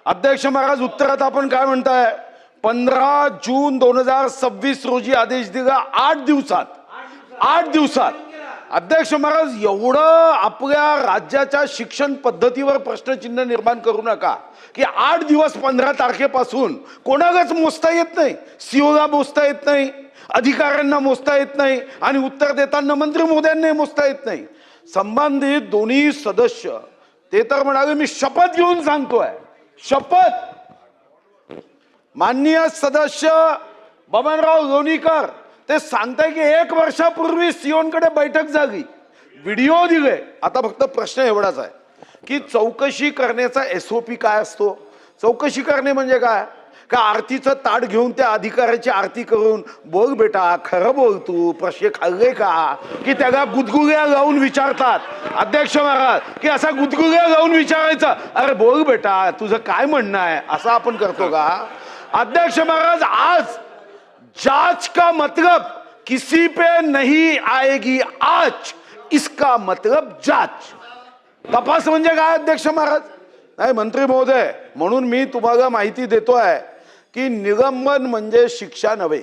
अध्यक्ष महाराज, उत्तरात आपण काय म्हणताय? 15 जून 2026 रोजी आदेश दिला. 8 दिवसात अध्यक्ष महाराज, एवढं आपल्या राज्याच्या शिक्षण पद्धतीवर प्रश्नचिन्ह निर्माण करू नका की 8 दिवस 15 तारखेपासून कोणालाच मोजता येत नाही. सीओला मोजता येत नाही, अधिकाऱ्यांना मोजता येत नाही आणि उत्तर देताना मंत्री महोदयांना मोजता येत नाही. संबंधित दोन्ही सदस्य ते तर म्हणाले मी शपथ घेऊन सांगतोय, शपथ. माननीय सदस्य बबनराव लोणीकर ते सांगताय की 1 वर्षापूर्वी सीओंकडे बैठक झाली, व्हिडिओ दिले. आता फक्त प्रश्न एवढाच आहे की चौकशी करण्याचा SOP काय असतो? चौकशी करणे म्हणजे काय? का आरतीचं ताट घेऊन त्या अधिकाऱ्याची आरती करून बोल बेटा खरं बोल तू प्रश्न खाल्ले का, की त्याला गुदगुल्या लावून विचारतात अध्यक्ष महाराज, की असा गुदगुल्या लावून विचारायचं अरे बोल बेटा तुझं काय म्हणणं आहे, असं आपण करतो का अध्यक्ष महाराज? आज जांच का मतलब किसी पे नहीं आएगी आज, इसका मतलब जांच. तपास म्हणजे काय अध्यक्ष महाराज? नाही मंत्री महोदय, म्हणून मी तुम्हाला माहिती देतोय की निलंबन म्हणजे शिक्षा नव्हे.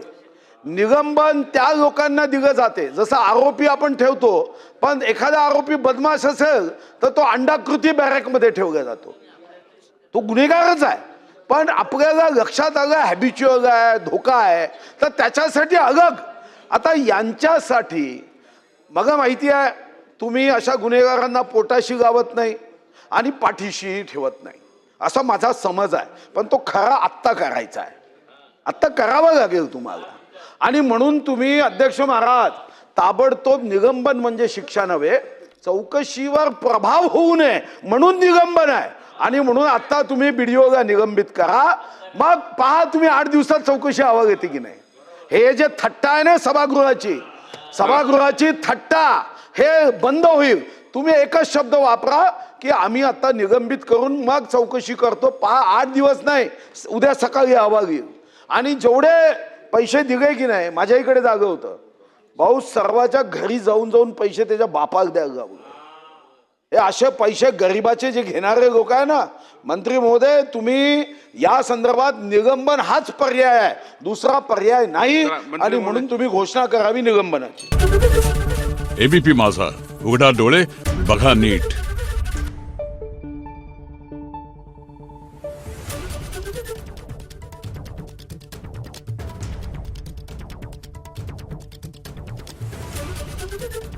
निलंबन त्या लोकांना दिलं जाते जसं आरोपी आपण ठेवतो, पण एखादा आरोपी बदमाश असेल तर तो अंडाकृती बॅरेकमध्ये ठेवला जातो, तो गुन्हेगारच आहे. पण आपल्याला लक्षात आलं हॅबिच्युअल आहे, धोका आहे, तर त्याच्यासाठी अलग. आता यांच्यासाठी मला माहिती आहे तुम्ही अशा गुन्हेगारांना पोटाशी लावत नाही आणि पाठीशी ठेवत नाही असा माझा समज आहे, पण तो खरा आत्ता करायचा आहे, आत्ता करावा लागेल तुम्हाला. आणि म्हणून तुम्ही अध्यक्ष महाराज ताबडतोब निलंबन म्हणजे शिक्षा नव्हे, चौकशीवर प्रभाव होऊ नये म्हणून निलंबन आहे. आणि म्हणून आता तुम्ही BDOला निलंबित करा, मग पहा तुम्ही 8 दिवसात चौकशी अहवाल येते की नाही. हे जे थट्टा आहे ना सभागृहाची थट्टा हे बंद होईल. तुम्ही एकच शब्द वापरा की आम्ही आता निलंबित करून मग चौकशी करतो. पहा 8 दिवस नाही, उद्या सकाळी अहवाल येईल. आणि जेवढे पैसे दिले की नाही, माझ्या इकडे जागं होतं भाऊ, सर्वाच्या घरी जाऊन जाऊन पैसे त्याच्या बापाला द्यायला लावले. हे असे पैसे गरिबाचे जे घेणारे लोक आहे ना, मंत्री महोदय तुम्ही या संदर्भात निलंबन हाच पर्याय आहे, दुसरा पर्याय नाही. आणि म्हणून तुम्ही घोषणा करावी निलंबनाची. ABP माझा, उघडा डोळे बघा नीट. Thank you.